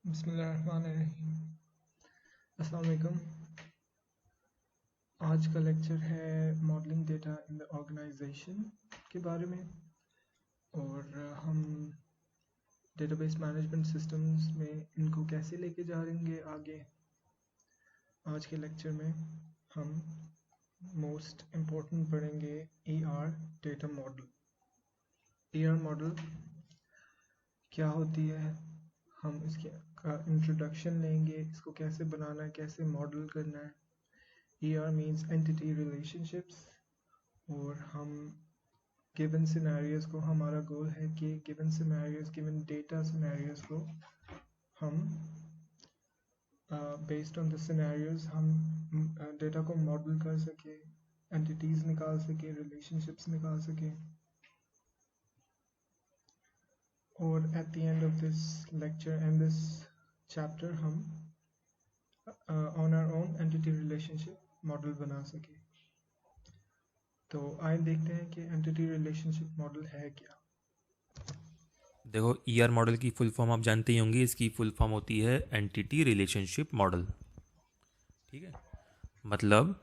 बिस्मिल्लाहिर्रहमानिर्रहीम। अस्सलाम वालेकुम। आज का लेक्चर है modelling data in the organisation के बारे में। और हम डेटाबेस मैनेजमेंट सिस्टम्स में इनको कैसे लेके जाएंगे आगे। आज के लेक्चर में हम मोस्ट इम्पोर्टेंट पढ़ेंगे ER data model. ER model क्या होती है, हम इसके का इंट्रोडक्शन लेंगे, इसको कैसे बनाना है, कैसे मॉडल करना है। ER means entity relationships। और हम गिवन सिनेरियोज को, हमारा गोल है कि given scenarios, given data scenarios को हम बेस्ड ऑन द सिनेरियोज हम डेटा को मॉडल कर सके, एंटिटीज निकाल सके, रिलेशनशिप्स निकाल सके। और at the end of this lecture and this chapter हम on our own entity relationship model बना सके। तो आइए देखते हैं कि एंटिटी रिलेशनशिप मॉडल है क्या। देखो, ईआर मॉडल की फुल फॉर्म आप जानते ही होंगे। इसकी फुल फॉर्म होती है एंटिटी रिलेशनशिप मॉडल। ठीक है, मतलब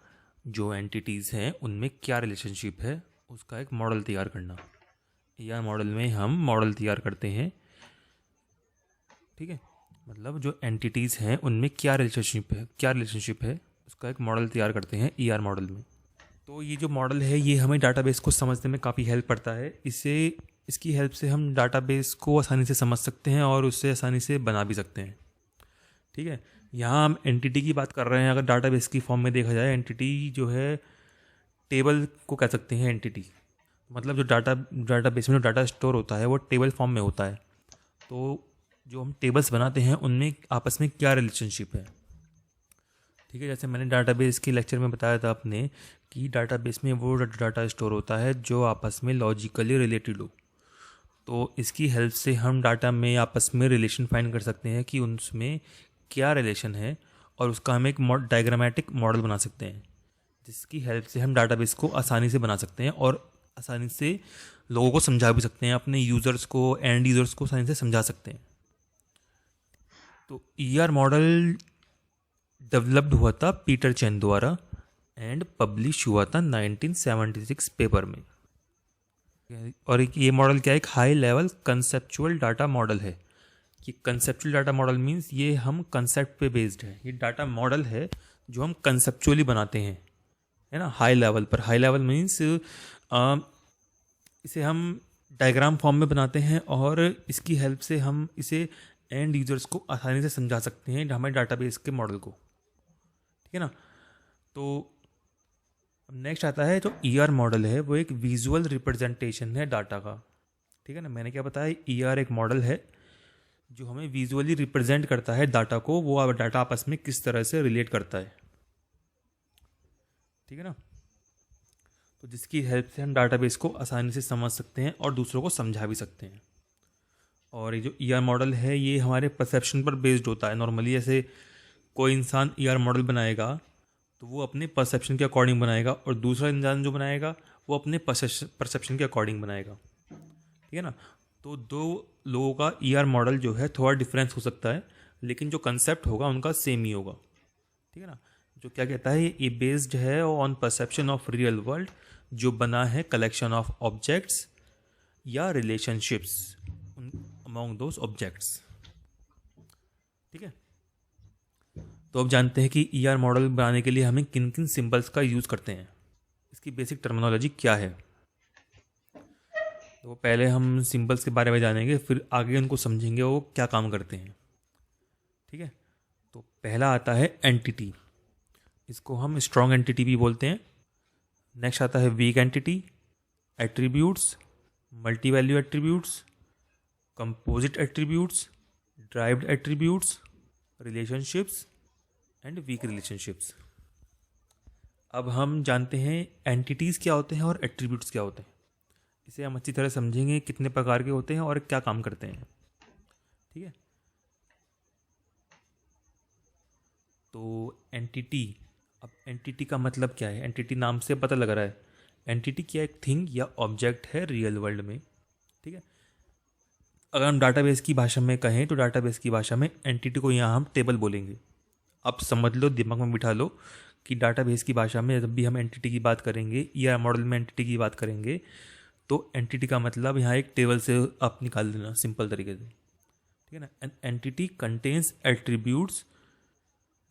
जो एंटिटीज़ हैं उनमें क्या रिलेशनशिप है उसका एक मॉडल तैयार करना। ईआर मॉडल में हम मॉडल तैयार करते हैं। ठीक है, मतलब जो एंटिटीज़ हैं उनमें क्या रिलेशनशिप है उसका एक मॉडल तैयार करते हैं ईआर मॉडल में। तो ये जो मॉडल है ये हमें डाटाबेस को समझने में काफ़ी हेल्प करता है। इसकी हेल्प से हम डाटाबेस को आसानी से समझ सकते हैं और उससे आसानी से बना भी सकते हैं। ठीक है, यहाँ हम एंटिटी की बात कर रहे हैं। अगर डाटाबेस की फॉर्म में देखा जाए, एंटिटी जो है टेबल को कह सकते हैं एंटिटी। मतलब जो डाटाबेस में जो डाटा स्टोर होता है वो टेबल फॉर्म में होता है। तो जो हम टेबल्स बनाते हैं उनमें आपस में क्या रिलेशनशिप है। ठीक है, जैसे मैंने डाटाबेस के लेक्चर में बताया था अपने कि डाटाबेस में वो डाटा स्टोर होता है जो आपस में लॉजिकली रिलेटेड हो। तो इसकी हेल्प से हम डाटा में आपस में रिलेशन फाइंड कर सकते हैं कि उनमें क्या रिलेशन है, और उसका हम एक डायग्रामेटिक मॉडल बना सकते हैं जिसकी हेल्प से हम डाटाबेस को आसानी से बना सकते हैं और आसानी से लोगों को समझा भी सकते हैं, अपने यूज़र्स को, एंड यूज़र्स को आसानी से समझा सकते हैं। तो ईआर मॉडल डेवलप्ड हुआ था पीटर चैन द्वारा एंड पब्लिश हुआ था 1976 पेपर में। और ये मॉडल क्या है, एक high level conceptual data model है। कि कंसेप्चुअल डाटा मॉडल मीन्स ये हम कंसेप्ट पे बेस्ड है। ये डाटा मॉडल है जो हम कंसेप्चुअली बनाते हैं, है ना, हाई लेवल पर। हाई लेवल मीन्स इसे हम डायग्राम फॉर्म में बनाते हैं और इसकी हेल्प से हम इसे एंड यूजर्स को आसानी से समझा सकते हैं हमारे डाटाबेस के मॉडल को। ठीक है ना। तो नेक्स्ट आता है जो ईआर मॉडल है, वो एक विजुअल रिप्रेजेंटेशन है डाटा का। ठीक है ना, मैंने क्या बताया, ईआर एक मॉडल है जो हमें विजुअली रिप्रेजेंट करता है डाटा को, वो डाटा आपस में किस तरह से रिलेट करता है। ठीक है ना। तो जिसकी हेल्प से हम डाटाबेस को आसानी से समझ सकते हैं और दूसरों को समझा भी सकते हैं। और ये जो ईआर मॉडल है ये हमारे परसेप्शन पर बेस्ड होता है। नॉर्मली ऐसे कोई इंसान ईआर मॉडल बनाएगा तो वो अपने परसेप्शन के अकॉर्डिंग बनाएगा, और दूसरा इंसान जो बनाएगा वो अपने परसेप्शन के अकॉर्डिंग बनाएगा। ठीक है ना। तो दो लोगों का ईआर मॉडल जो है थोड़ा डिफरेंस हो सकता है, लेकिन जो कंसेप्ट होगा उनका सेम ही होगा। ठीक है ना। जो क्या कहता है, ये बेस्ड है on perception of real world, जो बना है कलेक्शन ऑफ ऑब्जेक्ट्स या रिलेशनशिप्स अमॉन्ग दोज ऑब्जेक्ट्स। ठीक है। तो अब जानते हैं कि ईआर मॉडल बनाने के लिए हमें किन किन सिंबल्स का यूज़ करते हैं, इसकी बेसिक टर्मिनोलॉजी क्या है। तो पहले हम सिंबल्स के बारे में जानेंगे, फिर आगे उनको समझेंगे वो क्या काम करते हैं। ठीक है। तो पहला आता है एंटिटी। इसको हम स्ट्रॉन्ग एंटिटी भी बोलते हैं। नेक्स्ट आता है weak entity, attributes, multi value attributes, composite attributes, derived attributes, relationships and weak relationships. अब हम जानते हैं एंटिटीज़ क्या होते हैं और एट्रीब्यूट्स क्या होते हैं। इसे हम अच्छी तरह समझेंगे कितने प्रकार के होते हैं और क्या काम करते हैं। ठीक है। तो एंटिटी, अब एंटिटी का मतलब क्या है, एंटिटी नाम से पता लग रहा है। एंटिटी क्या एक थिंग या ऑब्जेक्ट है रियल वर्ल्ड में। ठीक है। अगर हम डाटाबेस की भाषा में कहें तो डाटाबेस की भाषा में एंटिटी को यहाँ हम टेबल बोलेंगे। अब समझ लो, दिमाग में बिठा लो कि डाटाबेस की भाषा में जब भी हम एंटिटी की बात करेंगे या मॉडल में एंटिटी की बात करेंगे तो एंटिटी का मतलब यहाँ एक टेबल से आप निकाल देना सिंपल तरीके से, ठीक है ना। An entity contains attributes.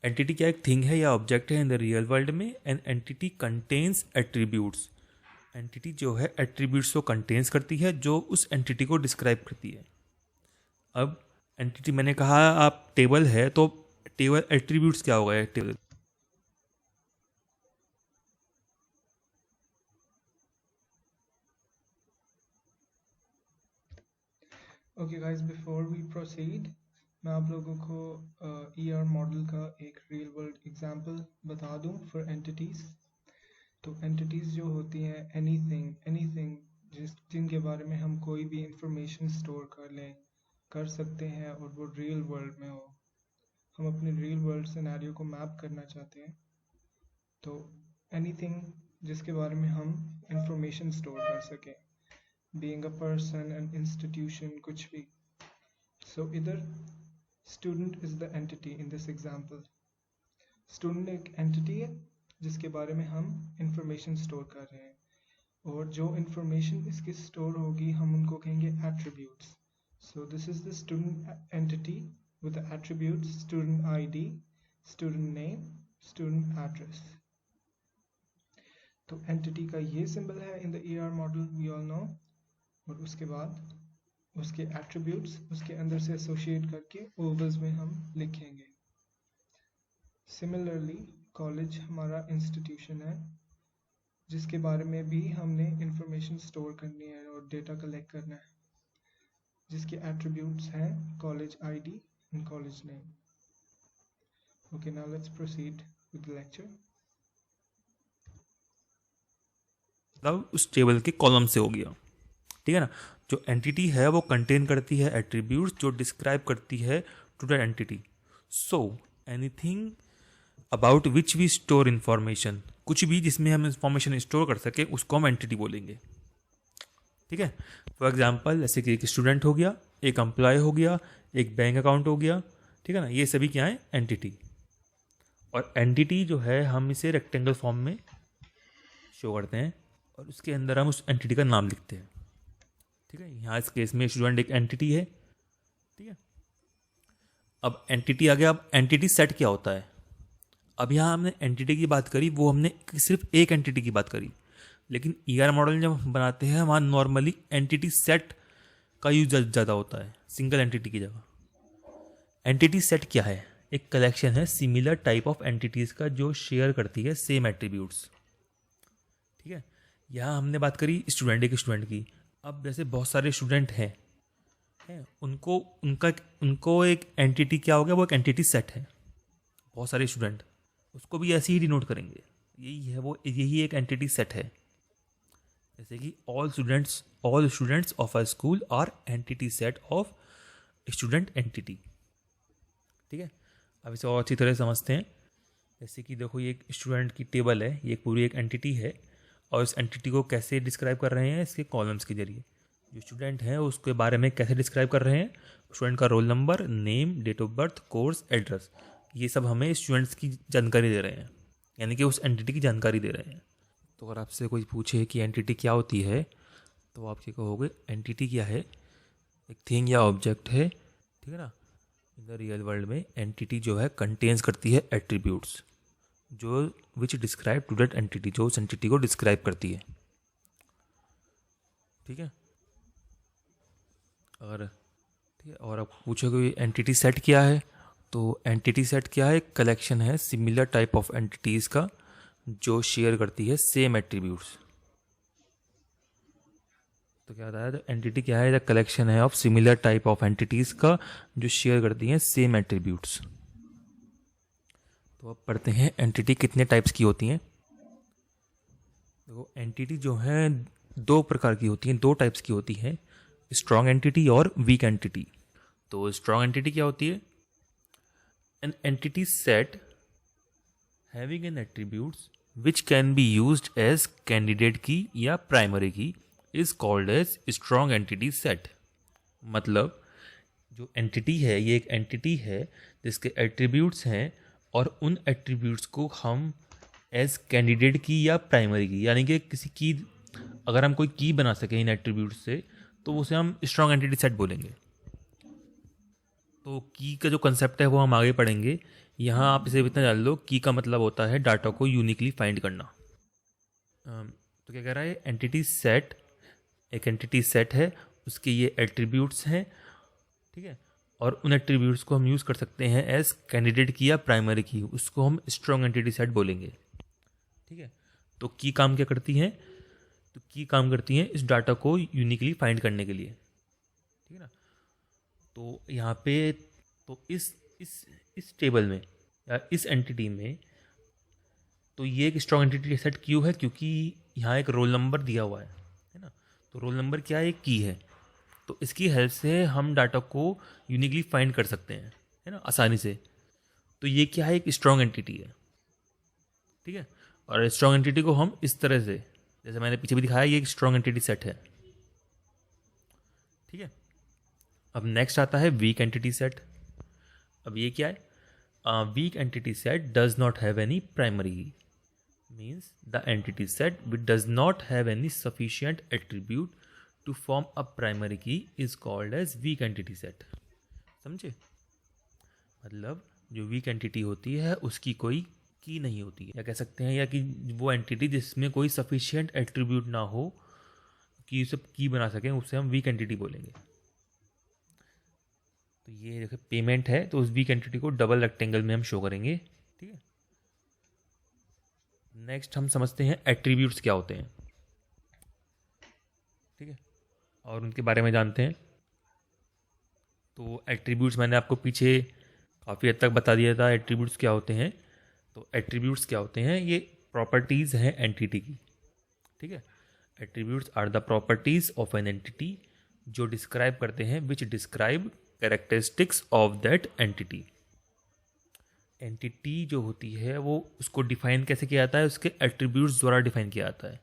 Entity क्या एक थिंग है या ऑब्जेक्ट है इन द रियल वर्ल्ड में। An entity contains attributes. Entity जो है एट्रीब्यूट्स को कंटेन्स करती है जो उस एंटिटी को डिस्क्राइब करती है। अब एंटिटी मैंने कहा आप टेबल है तो टेबल एट्रीब्यूट्स क्या होगा table. Okay guys, before we proceed मैं आप लोगों को ईआर मॉडल का एक रियल वर्ल्ड एग्जांपल बता दूं फॉर एंटिटीज। तो एंटिटीज जो होती हैं एनीथिंग जिनके बारे में हम कोई भी इंफॉर्मेशन स्टोर कर सकते हैं और वो रियल वर्ल्ड में हो। हम अपने रियल वर्ल्ड सिनेरियो को मैप करना चाहते हैं तो एनीथिंग जिसके बारे में हम इंफॉर्मेशन स्टोर कर सकें, being a person an institution, कुछ भी। सो इधर student is the entity in this example. Student एक एंटिटी है जिसके बारे में हम इंफॉर्मेशन स्टोर कर रहे हैं और जो इंफॉर्मेशन इसकी स्टोर होगी हम उनको कहेंगे attributes. So this is the student entity with the attributes student ID, student name, student address. तो एंटिटी का ये सिंबल है in the ER model, we all know. और उसके बाद उसके एट्रीब्यूट्स उसके अंदर से एसोसिएट करके ओवल्स में हम लिखेंगे। सिमिलरली कॉलेज हमारा इंस्टीट्यूशन है जिसके बारे में भी हमने इंफॉर्मेशन स्टोर करनी है और डेटा कलेक्ट करना है, जिसके एट्रीब्यूट्स हैं college ID and college name. Okay, now let's proceed with the lecture. मतलब उस टेबल के कॉलम से हो गया, ठीक है ना। जो एंटिटी है वो कंटेन करती है एट्रीब्यूट्स जो डिस्क्राइब करती है to the entity. So anything about which we store information, कुछ भी जिसमें हम इंफॉर्मेशन स्टोर कर सके उसको हम एंटिटी बोलेंगे, ठीक है। फॉर एग्जाम्पल जैसे कि एक स्टूडेंट हो गया, एक एम्प्लॉय हो गया, एक बैंक अकाउंट हो गया, ठीक है ना। ये सभी क्या है एंटिटी। और एंटिटी जो है हम इसे रेक्टेंगल फॉर्म में शो करते हैं और उसके अंदर हम उस एंटिटी का नाम लिखते हैं, ठीक है। यहाँ इस केस में स्टूडेंट एक एंटिटी है, ठीक है। अब एंटिटी आ गया। अब एंटिटी सेट क्या होता है। अब यहाँ हमने एंटिटी की बात करी, वो हमने सिर्फ एक एंटिटी की बात करी, लेकिन ER मॉडल जब हम बनाते हैं वहाँ नॉर्मली एंटिटी सेट का यूज ज़्यादा होता है सिंगल एंटिटी की जगह। एंटिटी सेट क्या है। एक कलेक्शन है सिमिलर टाइप ऑफ एंटिटीज़ का जो शेयर करती है सेम एट्रीब्यूट्स, ठीक है। यहाँ हमने बात करी स्टूडेंट एक स्टूडेंट की। अब जैसे बहुत सारे स्टूडेंट हैं उनको एक एंटिटी क्या हो गया, वो एक एंटिटी सेट है। बहुत सारे स्टूडेंट उसको भी ऐसे ही डिनोट करेंगे, यही एक एंटिटी सेट है। जैसे कि all students of a school are entity set of student entity, ठीक है। अब इसे और अच्छी तरह समझते हैं। जैसे कि देखो ये एक स्टूडेंट की टेबल है, ये पूरी एक एंटिटी है और इस एंटिटी को कैसे डिस्क्राइब कर रहे हैं इसके कॉलम्स के जरिए। जो स्टूडेंट है उसके बारे में कैसे डिस्क्राइब कर रहे हैं, स्टूडेंट का roll number, name, date of birth, course, address, ये सब हमें स्टूडेंट्स की जानकारी दे रहे हैं, यानी कि उस एंटिटी की जानकारी दे रहे हैं। तो अगर आपसे कोई पूछे कि एंटिटी क्या होती है तो आप क्या कहोगे, एंटिटी क्या है, एक थिंग या ऑब्जेक्ट है, ठीक है ना। इन द रियल वर्ल्ड में एंटिटी जो है कंटेन्स करती है एट्रीब्यूट्स जो which describe to that entity, जो उस एंटिटी को डिस्क्राइब करती है, ठीक है। और आप पूछोगे एंटिटी सेट क्या है, तो एंटिटी सेट क्या है, एक कलेक्शन है सिमिलर टाइप ऑफ एंटिटीज़ का जो शेयर करती है सेम एट्रीब्यूट्स। तो क्या होता है, तो एंटिटी क्या है, द कलेक्शन है of similar type of entities का जो शेयर करती हैं सेम एट्रीब्यूट्स। तो अब पढ़ते हैं एंटिटी कितने टाइप्स की होती हैं। देखो एंटिटी जो है दो प्रकार की होती हैं, दो टाइप्स की होती हैं, स्ट्रॉन्ग एंटिटी और वीक एंटिटी। तो स्ट्रॉन्ग एंटिटी क्या होती है, an entity set having an attributes which can be used as candidate key या primary key is called as strong entity set. मतलब जो एंटिटी है ये एक एंटिटी है जिसके एट्रीब्यूट्स हैं और उन एट्रीब्यूट्स को हम एज कैंडिडेट की या प्राइमरी की, यानी कि किसी की अगर हम कोई की बना सकें इन एट्रीब्यूट्स से तो उसे हम स्ट्रॉन्ग एंटिटी सेट बोलेंगे। तो की का जो कंसेप्ट है वो हम आगे पढ़ेंगे। यहाँ आप इसे इतना जान लो, की का मतलब होता है डाटा को यूनिकली फाइंड करना। तो क्या कह रहा है, एंटिटी सेट एक एंटिटी सेट है, उसके ये एट्रीब्यूट्स हैं, ठीक है, और उन एट्रीब्यूट्स को हम यूज़ कर सकते हैं एज कैंडिडेट की या प्राइमरी की, उसको हम स्ट्रॉन्ग एंटिटी सेट बोलेंगे। ठीक है, तो की काम क्या करती हैं, तो की काम करती हैं इस डाटा को यूनिकली फाइंड करने के लिए। ठीक है ना, तो यहाँ पे तो इस टेबल में या इस एंटिटी में तो ये एक स्ट्रॉन्ग एंटिटी सेट क्यों है, क्योंकि यहाँ एक रोल नंबर दिया हुआ है ना। तो रोल नंबर क्या है, एक की है, तो इसकी हेल्प से हम डाटा को यूनिकली फाइंड कर सकते हैं, है ना, आसानी से। तो ये क्या है, एक स्ट्रॉन्ग एंटिटी है। ठीक है, और स्ट्रॉन्ग एंटिटी को हम इस तरह से, जैसे मैंने पीछे भी दिखाया, ये एक स्ट्रॉन्ग एंटिटी सेट है। ठीक है, अब नेक्स्ट आता है वीक एंटिटी सेट। अब ये क्या है, weak entity set does not have any primary, means the entity set which does not have any sufficient attribute to form a primary key is called as weak entity set। समझे, मतलब जो weak entity होती है उसकी कोई की नहीं होती है, या कह सकते हैं, या कि वो एंटिटी जिसमें कोई सफिशिएंट एट्रीब्यूट ना हो कि उसे की बना सकें, उससे हम वीक एंटिटी बोलेंगे। तो ये देखो पेमेंट है, तो उस वीक एंटिटी को डबल रेक्टेंगल में हम शो करेंगे। ठीक है, नेक्स्ट हम समझते हैं एट्रीब्यूट्स क्या होते हैं। ठीक है, और उनके बारे में जानते हैं। तो एट्रीब्यूट्स मैंने आपको पीछे काफ़ी हद तक बता दिया था, एट्रीब्यूट्स क्या होते हैं। तो एट्रीब्यूट्स क्या होते हैं, ये प्रॉपर्टीज़ हैं एंटिटी की। ठीक है, attributes are the properties of an entity जो डिस्क्राइब करते हैं, which describe characteristics of that entity. Entity जो होती है वो उसको डिफाइन कैसे किया जाता है, उसके एट्रीब्यूट्स द्वारा डिफाइन किया जाता है।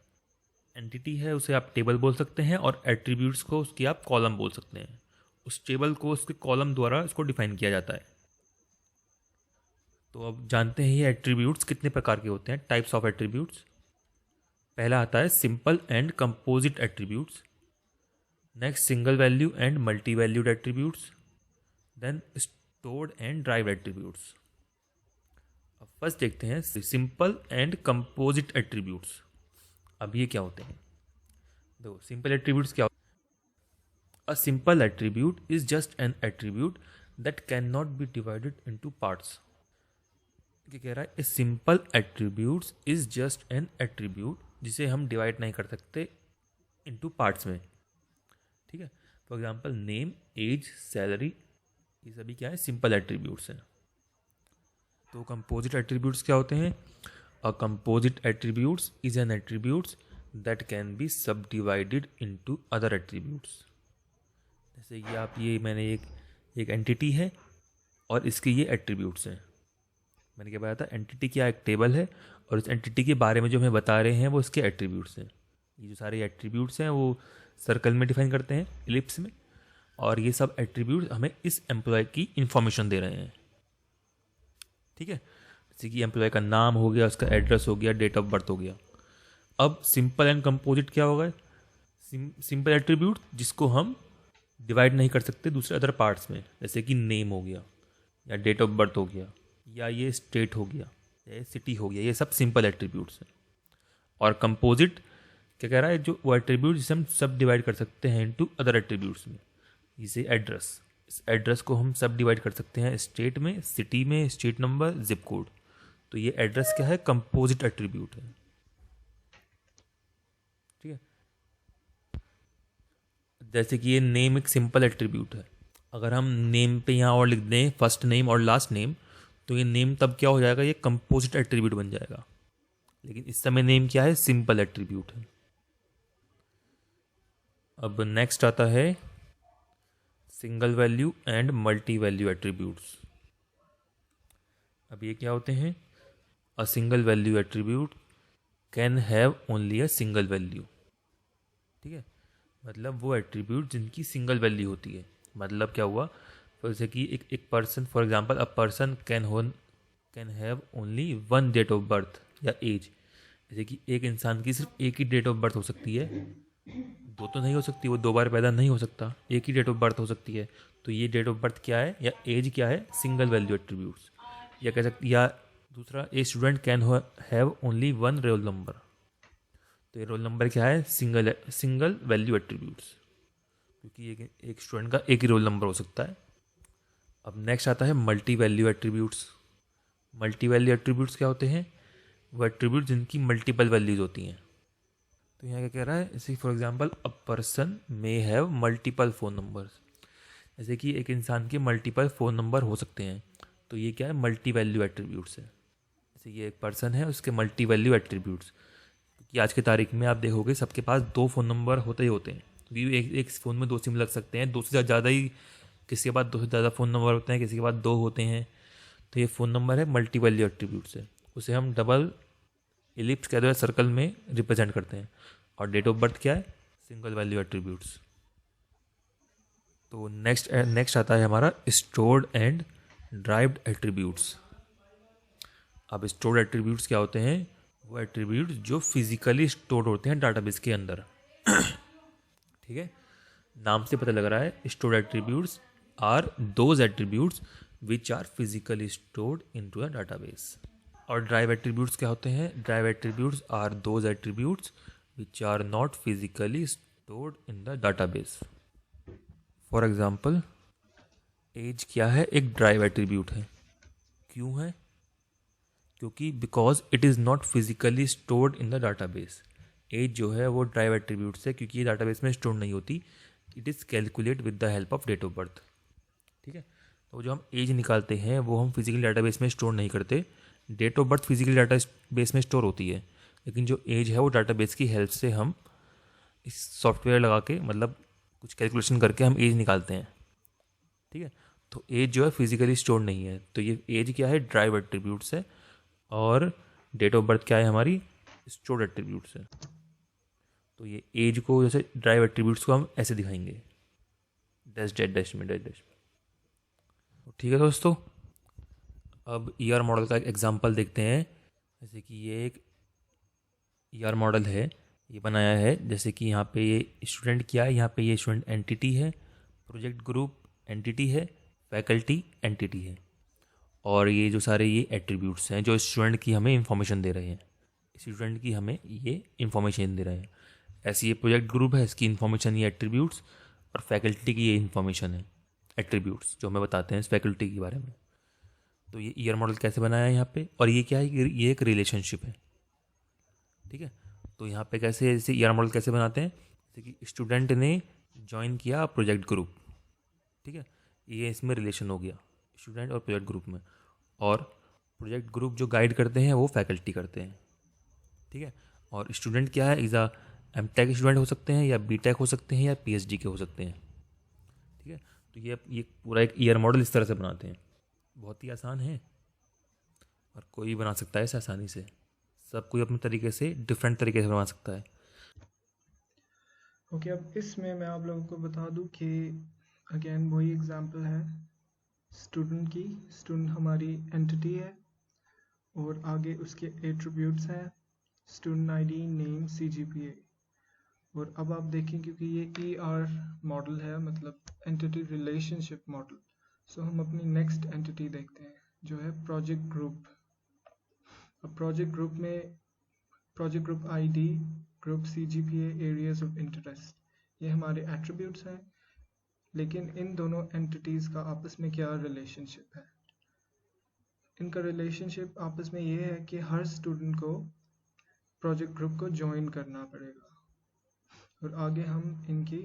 एंटिटी है उसे आप टेबल बोल सकते हैं, और एट्रीब्यूट्स को उसकी आप कॉलम बोल सकते हैं। उस टेबल को उसके कॉलम द्वारा इसको डिफाइन किया जाता है। तो अब जानते हैं ये एट्रीब्यूट्स कितने प्रकार के होते हैं, टाइप्स ऑफ एट्रीब्यूट्स। पहला आता है simple and composite attributes, next single value and multi valued attributes, then stored and derive attributes. अब फर्स्ट देखते हैं सिंपल एंड कंपोजिट एट्रीब्यूट्स। अब ये क्या होते हैं, देखो सिंपल एट्रीब्यूट्स क्या होते हैं। A simple attribute is just an attribute that can not be divided into parts. क्या कह रहा है, a simple attributes is just an attribute जिसे हम डिवाइड नहीं कर सकते इनटू पार्ट्स में। ठीक है, for example name, age, salary, ये सभी क्या है, सिंपल एट्रीब्यूट्स हैं। तो कंपोजिट एट्रीब्यूट्स क्या होते हैं, a composite attributes is an attributes that can be सब डिवाइडेड इनटू अदर एट्रीब्यूट्स। जैसे कि आप ये मैंने एक एंटिटी है और इसके ये एट्रीब्यूट्स हैं। मैंने क्या बताया था, एंटिटी क्या एक टेबल है, और इस एंटिटी के बारे में जो हमें बता रहे हैं वो इसके एट्रीब्यूट्स हैं। ये जो सारे एट्रीब्यूट्स हैं वो सर्कल में डिफाइन करते हैं, इलिप्स में, और ये सब एट्रीब्यूट्स हमें इस एम्प्लॉय की इंफॉर्मेशन दे रहे हैं। ठीक है, जैसे कि एम्प्लॉय का नाम हो गया, उसका एड्रेस हो गया, डेट ऑफ बर्थ हो गया। अब सिंपल एंड कंपोजिट क्या होगा, सिंपल एट्रीब्यूट जिसको हम डिवाइड नहीं कर सकते दूसरे अदर पार्ट्स में, जैसे कि नेम हो गया, या डेट ऑफ बर्थ हो गया, या ये स्टेट हो गया, या सिटी हो गया, ये सब सिंपल एट्रीब्यूट्स हैं। और कंपोजिट क्या कह रहा है, जो वो एट्रीब्यूट जिसे हम सब डिवाइड कर सकते हैं इनटू अदर एट्रीब्यूट्स में, जैसे एड्रेस, इस एड्रेस को हम सब डिवाइड कर सकते हैं स्टेट में, सिटी में, स्टेट नंबर, जिप कोड। तो ये एड्रेस क्या है, कंपोजिट एट्रीब्यूट है। ठीक है, जैसे कि ये नेम एक सिंपल एट्रीब्यूट है, अगर हम नेम पे यहाँ और लिख दें फर्स्ट नेम और लास्ट नेम, तो ये नेम तब क्या हो जाएगा, ये कंपोजिट एट्रीब्यूट बन जाएगा। लेकिन इस समय नेम क्या है, सिंपल एट्रीब्यूट है। अब नेक्स्ट आता है single value and multi value attributes. अब ये क्या होते हैं, a single value attribute can have only a single value. ठीक है, मतलब वो एट्रीब्यूट जिनकी सिंगल वैल्यू होती है, मतलब क्या हुआ, जैसे कि एक person, for example a person can have only one date of birth या एज। जैसे कि एक इंसान की सिर्फ एक ही डेट ऑफ बर्थ हो सकती है, दो तो नहीं हो सकती, वो दो बार पैदा नहीं हो सकता, एक ही डेट ऑफ बर्थ हो सकती है। तो ये डेट ऑफ बर्थ क्या है या एज क्या है, सिंगल वैल्यू एट्रीब्यूट्स। या कह सकते, या दूसरा, a student can have only one roll number. तो ये रोल नंबर क्या है, सिंगल वैल्यू एट्रीब्यूट्स, क्योंकि एक स्टूडेंट का एक ही रोल नंबर हो सकता है। अब नेक्स्ट आता है multi value attributes. Multi value attributes क्या होते हैं, वो एट्रीब्यूट जिनकी मल्टीपल वैल्यूज होती हैं। तो यहाँ क्या कह रहा है, जैसे for example a person may have multiple phone numbers. जैसे कि एक इंसान के मल्टीपल फ़ोन नंबर हो सकते हैं, तो ये क्या है, मल्टी वैल्यू एट्रीब्यूट्स है। जैसे ये एक पर्सन है, उसके मल्टी वैल्यू एट्रीब्यूट्स, क्योंकि आज की तारीख में आप देखोगे सबके पास दो फ़ोन नंबर होते ही होते हैं, क्योंकि एक फ़ोन में दो सिम लग सकते हैं, दो से ज़्यादा ही, किसी के पास दो से ज़्यादा फ़ोन नंबर होते हैं, किसी के पास दो होते हैं। तो ये फ़ोन नंबर है, मल्टी वैल्यू एट्रीब्यूट्स है, उसे हम डबल इलिप्स कह दो या सर्कल में रिप्रेजेंट करते हैं। और डेट ऑफ बर्थ क्या है, सिंगल वैल्यू एट्रीब्यूट्स। तो नेक्स्ट आता है हमारा स्टोर्ड एंड ड्राइव्ड एट्रीब्यूट्स। अब स्टोर्ड एट्रीब्यूट्स क्या होते हैं, वो एट्रीब्यूट्स जो फिजिकली स्टोर्ड होते हैं डाटाबेस के अंदर। ठीक है, नाम से पता लग रहा है, stored attributes are those attributes which are physically stored into a database. और ड्राइव एट्रीब्यूट्स क्या होते हैं, derive attributes are those attributes which are not physically stored in the database. For example age क्या है, एक ड्राइव एट्रीब्यूट है। क्यों है, क्योंकि because it is not physically stored in the database. Age जो है वो ड्राइव एट्रीब्यूट्स है, क्योंकि ये डाटाबेस में स्टोर नहीं होती। It is calculate with the help of date of birth. ठीक है, तो जो हम एज निकालते हैं वो हम फिजिकल डाटाबेस में स्टोर नहीं करते। Date of birth physical database में स्टोर होती है, लेकिन जो एज है वो डाटाबेस की हेल्प से हम इस सॉफ्टवेयर लगा के, मतलब कुछ कैलकुलेशन करके हम एज निकालते हैं। ठीक है, तो एज जो है फिजिकली स्टोर नहीं है, तो ये एज क्या है, ड्राइव एट्रीब्यूट्स है। और डेट ऑफ बर्थ क्या है, हमारी स्टोर्ड एट्रीब्यूट्स है। तो ये एज को, जैसे ड्राइव एट्रीब्यूट्स को हम ऐसे दिखाएंगे, डैश डैश डैश में, डैश डैश में। ठीक है दोस्तों, अब ईआर मॉडल का एक एग्जांपल देखते हैं। जैसे कि ये एक ईआर मॉडल है, ये बनाया है। जैसे कि यहाँ पे ये स्टूडेंट क्या है, यहाँ पे ये स्टूडेंट एंटिटी है, प्रोजेक्ट ग्रुप एंटिटी है, फैकल्टी एंटिटी है, और ये जो सारे ये एट्रीब्यूट्स हैं जो स्टूडेंट की हमें इंफॉर्मेशन दे रहे हैं, स्टूडेंट की हमें ये इंफॉर्मेशन दे रहे हैं। ऐसे ये प्रोजेक्ट ग्रुप है, इसकी इंफॉर्मेशन ये एट्रीब्यूट्स, और फैकल्टी की ये इंफॉर्मेशन है, एट्रीब्यूट्स जो हमें बताते हैं इस फैकल्टी के बारे में। तो ये ईयर मॉडल कैसे बनाया है यहाँ पे, और ये क्या है, ये एक रिलेशनशिप है। ठीक है, तो यहाँ पे कैसे, जैसे ईयर मॉडल कैसे बनाते हैं, जैसे कि स्टूडेंट ने ज्वाइन किया प्रोजेक्ट ग्रुप। ठीक है, ये इसमें रिलेशन हो गया स्टूडेंट और प्रोजेक्ट ग्रुप में, और प्रोजेक्ट ग्रुप जो गाइड करते हैं वो फैकल्टी करते हैं। ठीक है, और स्टूडेंट क्या है, इज़ एम टेक स्टूडेंट हो सकते हैं, या बी टेक हो सकते हैं, या पीएचडी के हो सकते हैं। ठीक है, तो ये पूरा एक ईयर मॉडल इस तरह से बनाते हैं। बहुत ही आसान है, और कोई भी बना सकता है इसे आसानी से, सब कोई अपने तरीके से, डिफरेंट तरीके से बना सकता है। ओके, अब इसमें मैं आप लोगों को बता दूं कि अगेन वही एग्जांपल है स्टूडेंट की। स्टूडेंट हमारी एंटिटी है, और आगे उसके एट्रीब्यूट्स हैं, स्टूडेंट आईडी, नेम, सीजीपीए। और अब आप देखें, क्योंकि ये ईआर मॉडल है, मतलब एंटिटी रिलेशनशिप मॉडल, सो हम अपनी नेक्स्ट एंटिटी देखते हैं जो है प्रोजेक्ट ग्रुप। अब प्रोजेक्ट ग्रुप में project group ID, group CGPA, areas of interest, ये हमारे एट्रीब्यूट्स हैं। लेकिन इन दोनों एंटिटीज़ का आपस में क्या रिलेशनशिप है? इनका रिलेशनशिप आपस में ये है कि हर स्टूडेंट को प्रोजेक्ट ग्रुप को ज्वाइन करना पड़ेगा। और आगे हम इनकी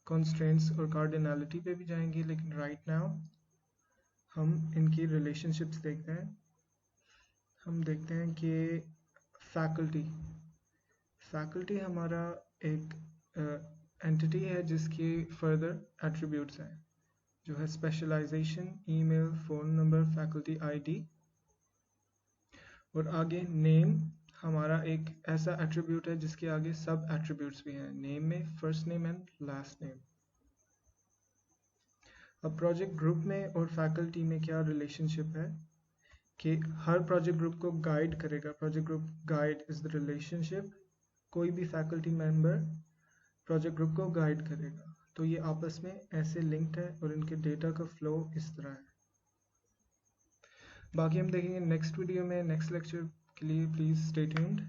कॉन्स्ट्रेंट्स और कार्डिनलिटी पे भी जाएंगे, लेकिन राइट नाउ हम इनकी रिलेशनशिप्स देखते हैं। हम देखते हैं कि फैकल्टी हमारा एक एंटिटी है जिसकी फर्दर एट्रीब्यूट्स हैं, जो है specialisation, email, phone number, faculty ID. और आगे नेम हमारा एक ऐसा एट्रीब्यूट है जिसके आगे सब एट्रीब्यूट्स भी हैं, नेम में first name and last name. अब प्रोजेक्ट ग्रुप में और फैकल्टी में क्या रिलेशनशिप है कि हर प्रोजेक्ट ग्रुप को गाइड करेगा। Project group guide is the relationship, कोई भी फैकल्टी मेंबर प्रोजेक्ट ग्रुप को गाइड करेगा। तो ये आपस में ऐसे लिंक्ड है और इनके डेटा का फ्लो इस तरह है। बाकी हम देखेंगे नेक्स्ट वीडियो में। नेक्स्ट लेक्चर के लिए प्लीज़ स्टे ट्यून्ड।